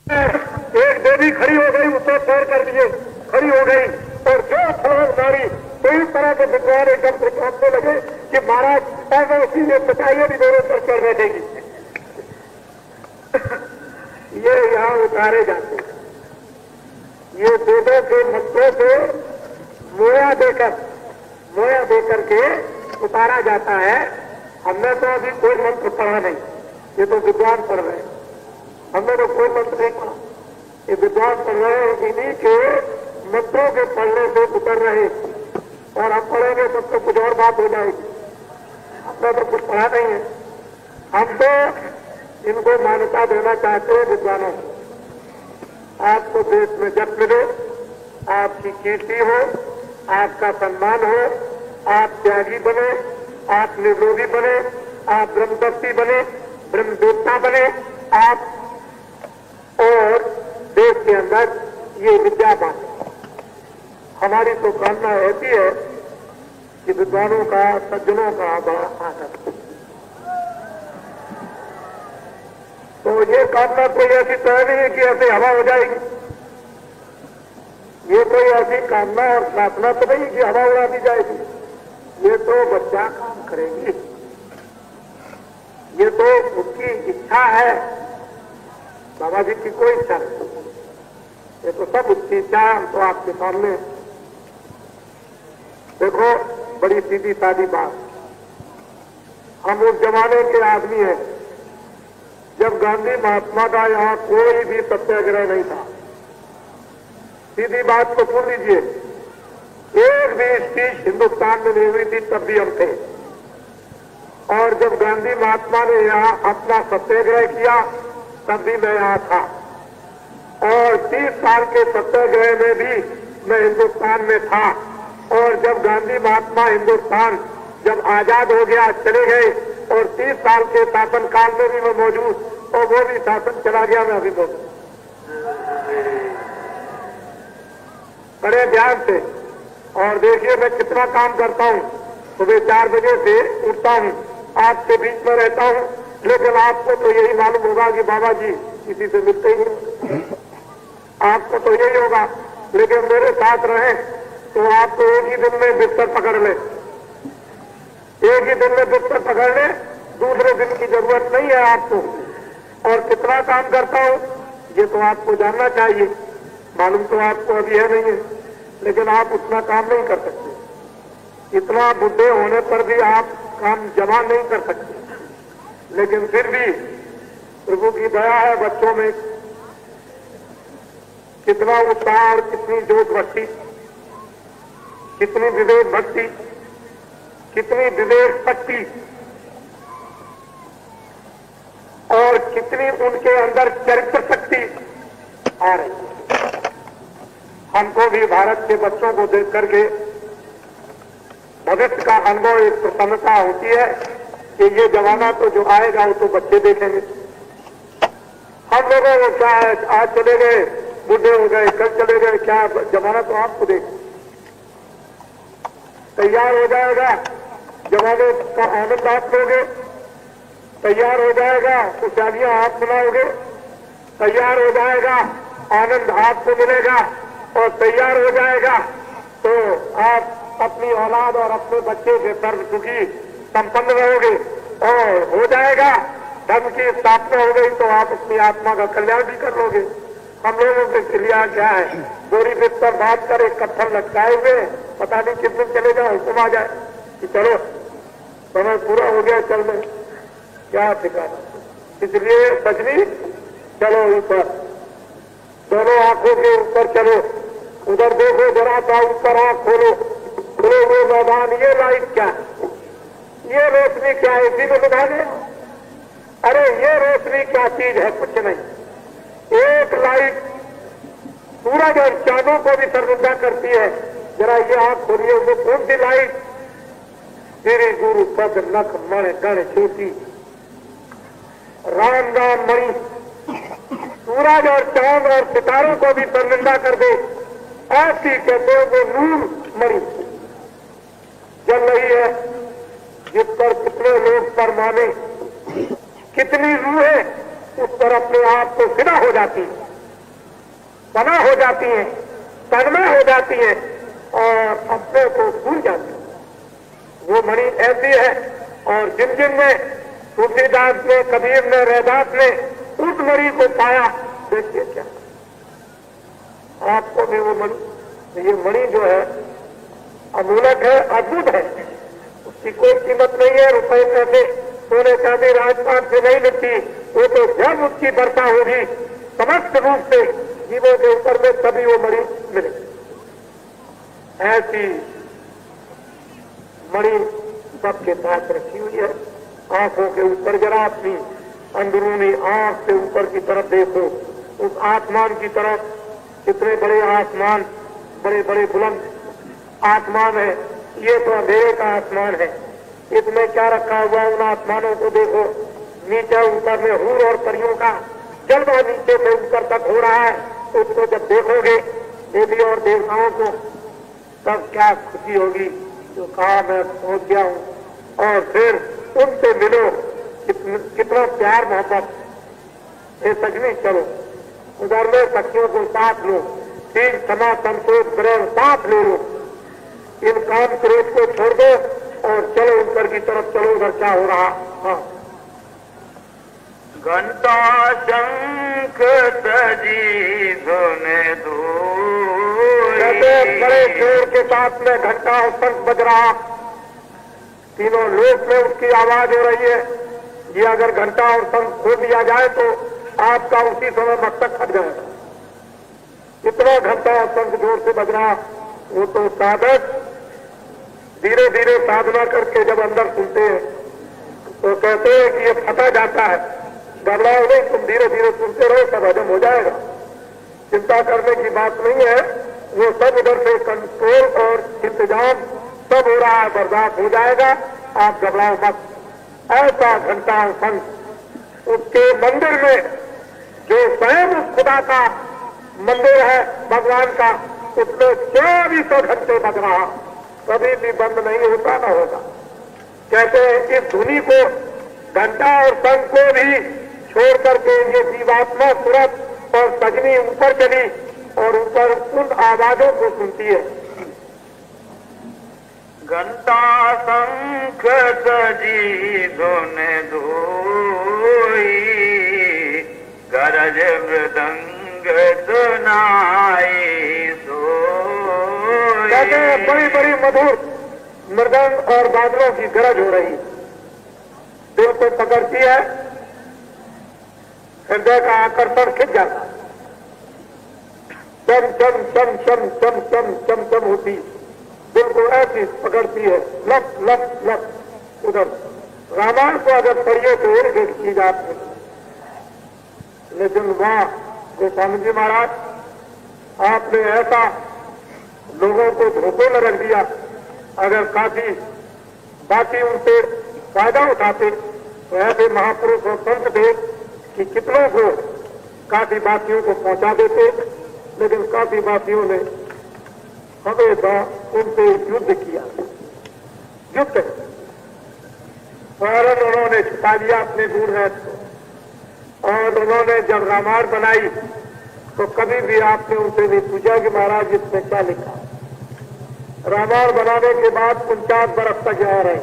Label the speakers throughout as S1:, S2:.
S1: एक देवी खड़ी हो गई, उसको पैर कर दिए, खड़ी हो गई और जो छलांग मारी तो इस तरह के विद्वान एकदम से कांपने लगे कि महाराज ऐसा उसी ने बताइए भी दोनों पर चढ़ बैठेगी। ये यहाँ उतारे जाते हैं, ये वेदों के मंत्रों को मोया देकर के उतारा जाता है। हमने तो अभी कोई मंत्र पढ़ा नहीं, ये तो विद्वान पढ़ रहे हैं, हमने तो कोई मंत्र नहीं पढ़ा, ये विद्वान पढ़ रहे हैं, इन्हीं के मंत्रों के पढ़ने से उतर रहे, और हम पढ़ेंगे तब तो कुछ और बात हो जाएगी। हमने तो कुछ पढ़ा नहीं है, हम तो इनको मान्यता देना चाहते हैं विद्वानों को। आपको देश में जप मिले, आपकी कीर्ति हो, आपका सम्मान हो, आप त्यागी बने, आप निर्लोभी बने, आप ब्रह्मदर्शी बने, ब्रह्मदेवता बने आप, और देश के अंदर ये विद्या बांटे। हमारी तो कामना ऐसी है कि विद्वानों का, सज्जनों का बड़ा आदर। तो ये कामना कोई ऐसी तय नहीं है कि ऐसे हवा हो जाएगी, ये कोई ऐसी कामना और प्रार्थना तो नहीं कि हवा उड़ा दी जाएगी, ये तो बच्चा काम करेगी, ये तो उसकी इच्छा है, बाबा जी की कोई इच्छा नहीं, ये तो सब उसकी इच्छा है। हम तो आपके सामने देखो, बड़ी सीधी सादी बात, हम उस जमाने के आदमी हैं जब गांधी महात्मा का यहां कोई भी सत्याग्रह नहीं था। सीधी बात को सुन लीजिए, एक भी स्पीच हिंदुस्तान में नहीं हुई थी, तब भी हम थे। और जब गांधी महात्मा ने यहां अपना सत्याग्रह किया तब भी मैं यहां था, और 30 साल के सत्याग्रह में भी मैं हिंदुस्तान में था। और जब गांधी महात्मा हिंदुस्तान जब आजाद हो गया, चले गए, और 30 साल के शासन काल में भी मैं मौजूद, और वो भी शासन चला गया, मैं अभी मौजूद। बड़े ध्यान से और देखिए मैं कितना काम करता हूं। सुबह 4 बजे से उठता हूं, आपके बीच में रहता हूं, लेकिन आपको तो यही मालूम होगा कि बाबा जी किसी से मिलते ही नहीं, आपको तो यही होगा। लेकिन मेरे साथ रहें तो आपको एक ही दिन में बिस्तर पकड़ ले, एक ही दिन में बिस्तर पकड़ ले, दूसरे दिन की जरूरत नहीं है आपको। और कितना काम करता हूं ये तो आपको जानना चाहिए, मालूम तो आपको अभी है नहीं है, लेकिन आप उतना काम नहीं कर सकते। इतना बुढ़े होने पर भी आप काम जमा नहीं कर सकते, लेकिन फिर भी प्रभु की दया है, बच्चों में कितना उत्साह और कितनी जोश भक्ति, कितनी विवेक भक्ति, कितनी विवेक शक्ति, और कितनी उनके अंदर चरित्र शक्ति आ रही है। हमको भी भारत के बच्चों को देख करके भविष्य का अनुभव, एक प्रसन्नता होती है कि ये जमाना तो जो आएगा वो तो बच्चे देखेंगे। हम लोगों को क्या है, आज चले गए, बूढ़े हो गए, कल चले गए, क्या जमाना तो आपको देख तैयार हो जाएगा, जमाने का आनंद आप लोगे, तैयार हो जाएगा, खुशहालियां आप मनाओगे, तैयार हो जाएगा, आनंद आपको मिलेगा, और तैयार हो जाएगा तो आप अपनी औलाद और अपने बच्चे से सर्व सुखी संपन्न रहोगे, और हो जाएगा धर्म की स्थापना हो गई तो आप अपनी आत्मा का कल्याण भी कर लोगे। हम लोगों के क्रिया क्या है, बोरी बिस्तर बात कर, एक कत्थन लटकाए हुए, पता नहीं किस दिन चले जाओ, हुक्म आ जाए कि चलो समय पूरा हो गया, चल में क्या ठिकाना। इसलिए बजनी चलो ऊपर, दोनों आंखों के ऊपर चलो, उधर देखो जरा सा, ऊपर आंख खोलो, खुले हुए मैदान, ये लाइट क्या है, ये रोशनी क्या है, इसी को बता दें। अरे ये रोशनी क्या चीज है, कुछ नहीं, एक लाइट सूरज और चांदों को भी शर्मिंदा करती है। जरा ये आंख खोलिए, वो कौन सी लाइट, श्री गुरु पद नख मण गण ज्योति राम राम मणि, सूरज और चांद और सितारों को भी शर्मिंदा कर दे, ऐसी कहते हो वो नूर मणि जल रही है, जिस पर कितने लोग परमाने, कितनी रूहें उस पर अपने आप को फिदा हो जाती, पना हो जाती हैं, तन्मय हो जाती हैं और अपने को भूल जाती हैं। वो मणि ऐसी है। और जिन जिन ने तुलसीदास ने, कबीर ने, रैदास ने उस मणि को पाया, देखिए क्या आपको भी वो मणि, ये मणि जो है अमूलक है, अद्भुत है, उसकी कोई कीमत नहीं है। रुपए पैसे, सोने चांदी, राजपाट से नहीं मिलती। वो तो जब उसकी वर्षा होगी समस्त रूप से जीवों के ऊपर में, तभी वो मणि मिले। ऐसी मणि सबके पास रखी हुई है। आंखों के ऊपर जरा अपनी अंदरूनी आंख से ऊपर की तरफ देखो, उस आसमान की तरफ। कितने बड़े आसमान, बड़े बड़े बुलंद आसमान है। ये तो अंधेरे का आसमान है, इसमें क्या रखा हुआ, उन आसमानों को देखो। नीचे ऊपर में हूर और परियों का जलवा नीचे से ऊपर तक हो रहा है। उसको जब देखोगे देवी और देवताओं को, तब क्या खुशी होगी, जो कहा मैं पहुंच गया हूं। और फिर उनसे मिलो, कितना प्यार मोहब्बत। ये सजनी चलो, उधर में सखियों को साथ लो, ठीक क्षमा संतोष प्रेम साथ ले लो। इन काम क्रोध को छोड़ दो और चलो ऊपर की तरफ चलो। उधर क्या हो रहा। हाँ,
S2: घंटा शंख सजी धुने
S1: कहते बड़े जोर के साथ में घंटा और शंख बज रहा, तीनों लोक में उसकी आवाज हो रही है। ये अगर घंटा और शंख खो दिया जाए तो आपका उसी समय मस्तक फट जाएगा। इतना घंटा और शंख जोर से बज रहा। वो तो साधक धीरे धीरे साधना करके जब अंदर सुनते हैं तो कहते हैं कि ये फटा जाता है। घबराओ नहीं, तुम धीरे धीरे सुनते रहो, सब हजम हो जाएगा। चिंता करने की बात नहीं है। वो सब उधर से कंट्रोल और इंतजाम सब हो रहा है, बर्दाश्त हो जाएगा। आप घबराओ मत। ऐसा घंटा और शंख उसके मंदिर में, जो स्वयं उस खुदा का मंदिर है भगवान का, उसमें 24 घंटे बज रहा, कभी भी बंद नहीं होता ना होगा। कहते हैं इस धुनी को, घंटा और शंख को भी छोड़ करके ये जीवात्मा तुरंत और सजनी ऊपर चली और ऊपर उन आवाजों को सुनती है।
S2: घंटा शंख सजी धुन धोई, गरज मृदंग सुनाई सोई।
S1: कहते हैं बड़ी बड़ी मधुर मृदंग और बादलों की गरज हो रही, दिल को पकड़ती है, हृदय का आकर्षण खिंच जाता। चम चम चम चम चम चम चम चम होती, दिल को ऐसी पकड़ती है, लप लप लप। उधर रामायण को अगर पढ़िए तो एक एक चीज आपने, लेकिन वहां गोस्वामी जी महाराज आपने ऐसा लोगों को धोखे में रख दिया। अगर काफी बाकी उनसे फायदा उठाते तो ऐसे महापुरुष और संत थे कि कितनों को काफी बातियों को पहुंचा देते, लेकिन काफी बातियों ने हमेशा उनसे युद्ध किया। युद्ध फौरन उन्होंने छुपा दिया अपने गुण रहस्य को। और उन्होंने जब रामायण बनाई तो कभी भी आपने उनसे नहीं पूछा कि महाराज इसमें क्या लिखा। रामायण बनाने के बाद 49 बरस तक यहाँ रहे।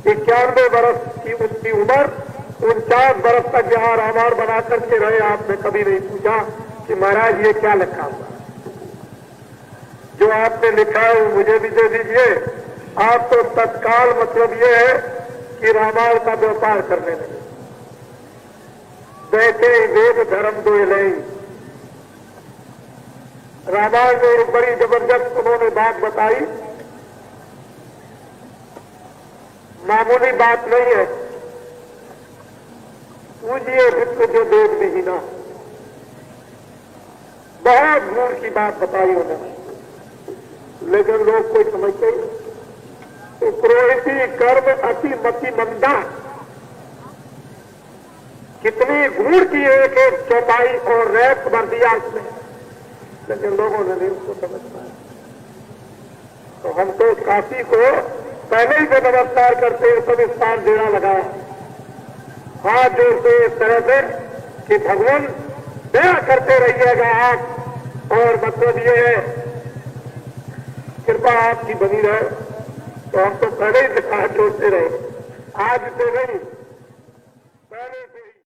S1: 91 बरस की उसकी उम्र, 49 बरस तक यहाँ रामायण बना करके रहे। आपने कभी नहीं पूछा कि महाराज ये क्या लिखा हुआ, जो आपने लिखा है वो मुझे भी दे दीजिए। आप तो तत्काल मतलब ये है कि रामायण का व्यापार करने लगे। बैठे वेद धर्म दो नहीं। रामायण में एक बड़ी जबरदस्त उन्होंने बात बताई, मामूली बात नहीं है। पूजिए विश्व जो देव विहीना, बहुत दूर की बात बताई उन्होंने, लेकिन लोग कोई समझते ही तो क्रोहिती कर्म अति मति मंदा, कितनी गुण की एक एक चौपाई और रैप भर दिया उसने, लेकिन लोगों ने नहीं उसको समझ पाया। तो हम तो काशी को पहले ही से नमस्कार करते हैं, सब स्थान देना लगा, हाथ जोड़ते इस तरह से कि भगवान दया करते रहिएगा आप। और मतलब ये है, कृपा आपकी बनी रहे। तो हम तो पहले ही दिखा जोड़ते रहे, आज से नहीं।